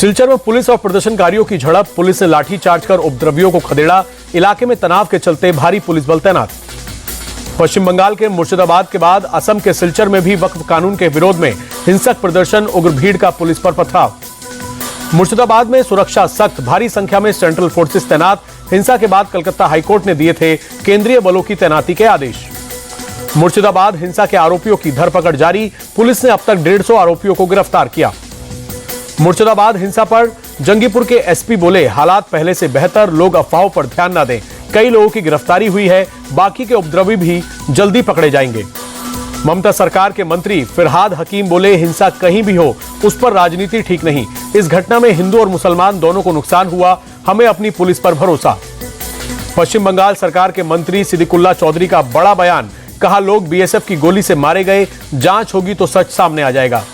सिलचर में पुलिस और प्रदर्शनकारियों की झड़प, पुलिस ने लाठीचार्ज कर उपद्रवियों को खदेड़ा, इलाके में तनाव के चलते भारी पुलिस बल तैनात। पश्चिम बंगाल के मुर्शिदाबाद के बाद असम के सिलचर में भी वक्फ कानून के विरोध में हिंसक प्रदर्शन, उग्र भीड़ का पुलिस पर पथराव। मुर्शिदाबाद में सुरक्षा सख्त, भारी संख्या में सेंट्रल फोर्सेस तैनात। हिंसा के बाद कलकत्ता हाईकोर्ट ने दिए थे केंद्रीय बलों की तैनाती के आदेश। मुर्शिदाबाद हिंसा के आरोपियों की धरपकड़ जारी, पुलिस ने अब तक 150 आरोपियों को गिरफ्तार किया। मुर्शिदाबाद हिंसा पर जंगीपुर के एसपी बोले, हालात पहले से बेहतर, लोग अफवाहों पर ध्यान न दें। कई लोगों की गिरफ्तारी हुई है, बाकी के उपद्रवी भी जल्दी पकड़े जाएंगे। ममता सरकार के मंत्री फिरहाद हकीम बोले, हिंसा कहीं भी हो उस पर राजनीति ठीक नहीं। इस घटना में हिंदू और मुसलमान दोनों को नुकसान हुआ, हमें अपनी पुलिस पर भरोसा। पश्चिम बंगाल सरकार के मंत्री सिद्दीकुल्ला चौधरी का बड़ा बयान, कहा लोग बीएसएफ की गोली से मारे गए, जांच होगी तो सच सामने आ जाएगा।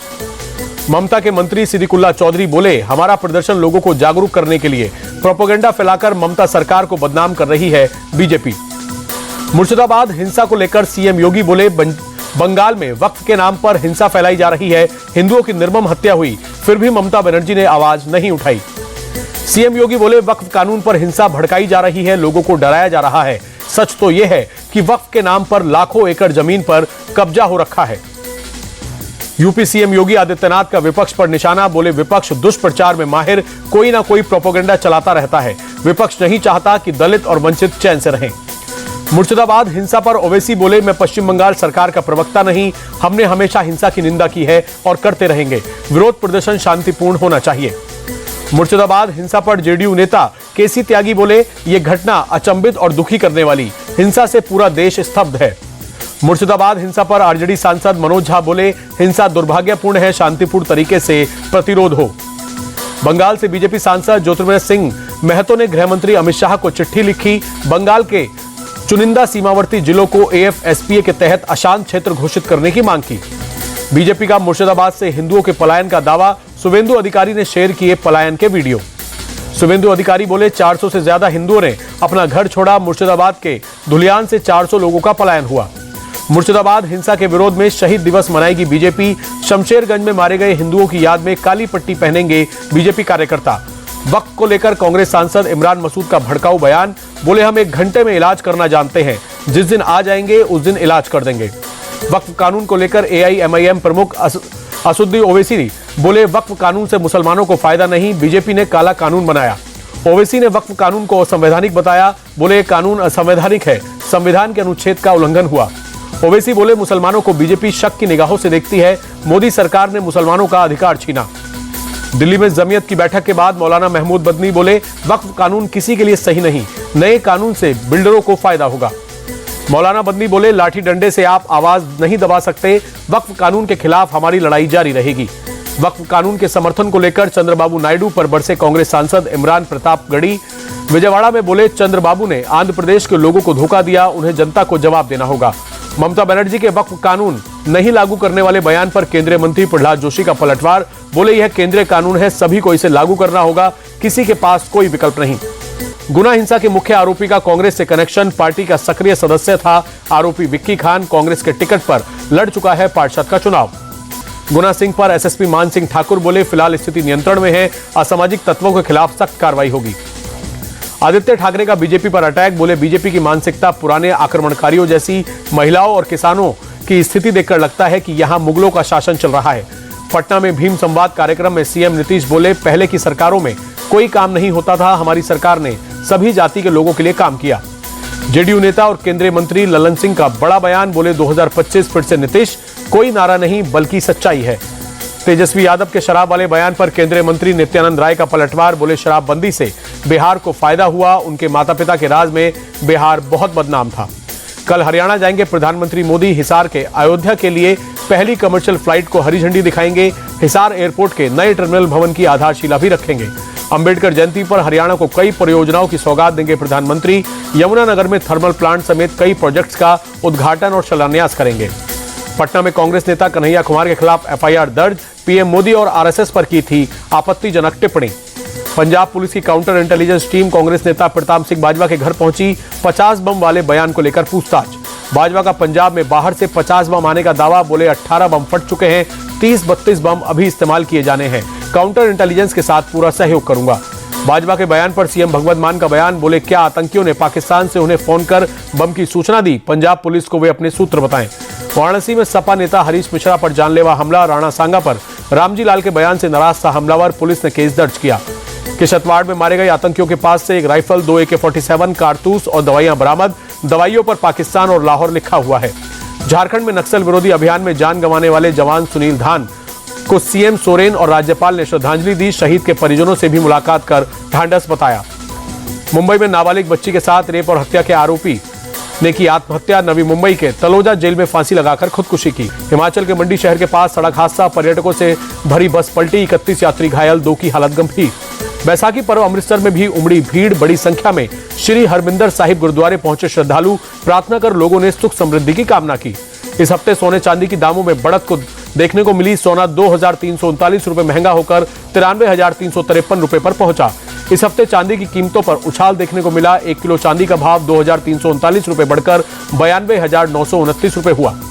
ममता के मंत्री सिद्दीकुल्ला चौधरी बोले, हमारा प्रदर्शन लोगों को जागरूक करने के लिए, प्रोपेगेंडा फैलाकर ममता सरकार को बदनाम कर रही है बीजेपी। मुर्शिदाबाद हिंसा को लेकर सीएम योगी बोले, बंगाल में वक्फ के नाम पर हिंसा फैलाई जा रही है, हिंदुओं की निर्मम हत्या हुई, फिर भी ममता बनर्जी ने आवाज नहीं उठाई। सीएम योगी बोले, वक्फ कानून पर हिंसा भड़काई जा रही है, लोगों को डराया जा रहा है। सच तो यह है कि वक्फ के नाम पर लाखों एकड़ जमीन पर कब्जा हो रखा है। यूपी सीएम योगी आदित्यनाथ का विपक्ष पर निशाना, बोले विपक्ष दुष्प्रचार में माहिर, कोई ना कोई प्रोपेगेंडा चलाता रहता है। विपक्ष नहीं चाहता कि दलित और वंचित चैन से रहें। मुर्शिदाबाद हिंसा पर ओवैसी बोले, मैं पश्चिम बंगाल सरकार का प्रवक्ता नहीं, हमने हमेशा हिंसा की निंदा की है और करते रहेंगे। विरोध प्रदर्शन शांतिपूर्ण होना चाहिए। मुर्शिदाबाद हिंसा पर जेडीयू नेता केसी त्यागी बोले, ये घटना अचंभित और दुखी करने वाली, हिंसा से पूरा देश स्तब्ध है। मुर्शिदाबाद हिंसा पर आरजेडी सांसद मनोज झा बोले, हिंसा दुर्भाग्यपूर्ण है, शांतिपूर्ण तरीके से प्रतिरोध हो। बंगाल से बीजेपी सांसद ज्योतिर्मय सिंह महतो ने गृह मंत्री अमित शाह को चिट्ठी लिखी, बंगाल के चुनिंदा सीमावर्ती जिलों को एएफएसपीए के तहत अशांत क्षेत्र घोषित करने की मांग की। बीजेपी का मुर्शिदाबाद से हिंदुओं के पलायन का दावा, शुभेंदु अधिकारी ने शेयर किए पलायन के वीडियो। शुभेंदु अधिकारी बोले, 400 से ज्यादा हिंदुओं ने अपना घर छोड़ा, मुर्शिदाबाद के धुलियान से 400 लोगों का पलायन हुआ। मुर्शिदाबाद हिंसा के विरोध में शहीद दिवस मनाएगी बीजेपी, शमशेरगंज में मारे गए हिंदुओं की याद में काली पट्टी पहनेंगे बीजेपी कार्यकर्ता। वक्फ को लेकर कांग्रेस सांसद इमरान मसूद का भड़काऊ बयान, बोले हम 1 घंटे में इलाज करना जानते हैं, जिस दिन आ जाएंगे उस दिन इलाज कर देंगे। वक्फ कानून को लेकर एआईएमआईएम प्रमुख असदुद्दीन ओवैसी बोले, वक्फ कानून से मुसलमानों को फायदा नहीं, बीजेपी ने काला कानून बनाया। ओवैसी ने वक्फ कानून को असंवैधानिक बताया, बोले कानून असंवैधानिक है, संविधान के अनुच्छेद का उल्लंघन हुआ। ओवैसी बोले, मुसलमानों को बीजेपी शक की निगाहों से देखती है, मोदी सरकार ने मुसलमानों का अधिकार छीना। दिल्ली में जमीयत की बैठक के बाद मौलाना महमूद बदनी बोले, वक्फ कानून किसी के लिए सही नहीं, नए कानून से बिल्डरों को फायदा होगा। मौलाना बदनी बोले, लाठी डंडे से आप आवाज नहीं दबा सकते, वक्फ कानून के खिलाफ हमारी लड़ाई जारी रहेगी। वक्फ कानून के समर्थन को लेकर चंद्रबाबू नायडू पर बरसे कांग्रेस सांसद इमरान प्रतापगढ़ी। विजयवाड़ा में बोले, चंद्रबाबू ने आंध्र प्रदेश के लोगों को धोखा दिया, उन्हें जनता को जवाब देना होगा। ममता बनर्जी के वक्फ कानून नहीं लागू करने वाले बयान पर केंद्रीय मंत्री प्रहलाद जोशी का पलटवार, बोले यह केंद्रीय कानून है, सभी को इसे लागू करना होगा, किसी के पास कोई विकल्प नहीं। गुना हिंसा के मुख्य आरोपी का कांग्रेस से कनेक्शन, पार्टी का सक्रिय सदस्य था आरोपी विक्की खान, कांग्रेस के टिकट पर लड़ चुका है पार्षद का चुनाव। गुना सिंह पर एसएसपी मान सिंह ठाकुर बोले, फिलहाल स्थिति नियंत्रण में है, असामाजिक तत्वों के खिलाफ सख्त कार्रवाई होगी। आदित्य ठाकरे का बीजेपी पर अटैक, बोले बीजेपी की मानसिकता पुराने आक्रमणकारियों जैसी, महिलाओं और किसानों की स्थिति देखकर लगता है कि यहां मुगलों का शासन चल रहा है। पटना में भीम संवाद कार्यक्रम में सीएम नीतीश बोले, पहले की सरकारों में कोई काम नहीं होता था, हमारी सरकार ने सभी जाति के लोगों के लिए काम किया। जेडीयू नेता और केंद्रीय मंत्री ललन सिंह का बड़ा बयान, बोले 2025 फिर से नीतीश, कोई नारा नहीं बल्कि सच्चाई है। तेजस्वी यादव के शराब वाले बयान पर केंद्रीय मंत्री नित्यानंद राय का पलटवार, बोले शराबबंदी से बिहार को फायदा हुआ, उनके माता पिता के राज में बिहार बहुत बदनाम था। कल हरियाणा जाएंगे प्रधानमंत्री मोदी, हिसार के अयोध्या के लिए पहली कमर्शियल फ्लाइट को हरी झंडी दिखाएंगे। हिसार एयरपोर्ट के नए टर्मिनल भवन की आधारशिला भी रखेंगे। अंबेडकर जयंती पर हरियाणा को कई परियोजनाओं की सौगात देंगे प्रधानमंत्री। यमुनानगर में थर्मल प्लांट समेत कई प्रोजेक्ट्स का उद्घाटन और शिलान्यास करेंगे। पटना में कांग्रेस नेता कन्हैया कुमार के खिलाफ एफआईआर दर्ज, पीएम मोदी और आरएसएस पर की थी आपत्तिजनक टिप्पणी। पंजाब पुलिस की काउंटर इंटेलिजेंस टीम कांग्रेस नेता प्रताप सिंह बाजवा के घर पहुंची, 50 बम वाले बयान को लेकर पूछताछ। बाजवा का पंजाब में बाहर से 50 बम आने का दावा, बोले 18 बम फट चुके हैं, 30-32 बम अभी इस्तेमाल किए जाने हैं। काउंटर इंटेलिजेंस के साथ पूरा सहयोग करूंगा। भाजपा के बयान पर सीएम भगवंत मान का बयान, बोले क्या आतंकियों ने पाकिस्तान से उन्हें फोन कर बम की सूचना दी? पंजाब पुलिस को वे अपने सूत्र बताएं। वाराणसी में सपा नेता हरीश मिश्रा पर जानलेवा हमला, राणा सांगा पर रामजी लाल के बयान से नाराज था हमलावर, पुलिस ने केस दर्ज किया। किशतवाड़ में मारे गए आतंकियों के पास से एक राइफल, 2 AK-47 कारतूस और दवाइयां बरामद। दवाइयों पर पाकिस्तान और लाहौर लिखा हुआ है। झारखंड में नक्सल विरोधी अभियान में जान गंवाने वाले जवान सुनील धान को सीएम सोरेन और राज्यपाल ने श्रद्धांजलि दी। शहीद के परिजनों से भी मुलाकात कर ढांढस बताया। मुंबई में नाबालिग बच्ची के साथ रेप और हत्या के आरोपी ने की आत्महत्या। नवी मुंबई के तलोजा जेल में फांसी लगाकर खुदकुशी की। हिमाचल के मंडी शहर के पास सड़क हादसा, पर्यटकों से भरी बस पलटी, 31 यात्री घायल, 2 की हालत गंभीर। बैसाखी पर्व अमृतसर में भी उमड़ी भीड़, बड़ी संख्या में श्री हरमिंदर साहिब गुरुद्वारे पहुंचे श्रद्धालु, प्रार्थना कर लोगों ने सुख समृद्धि की कामना की। इस हफ्ते सोने चांदी की दामों में बढ़त को देखने को मिली। सोना 2,339 रुपए महंगा होकर 93,353 रुपए पर पहुंचा। इस हफ्ते चांदी की कीमतों पर उछाल देखने को मिला। 1 किलो चांदी का भाव 2,339 रुपए बढ़कर 92,929 रुपए हुआ।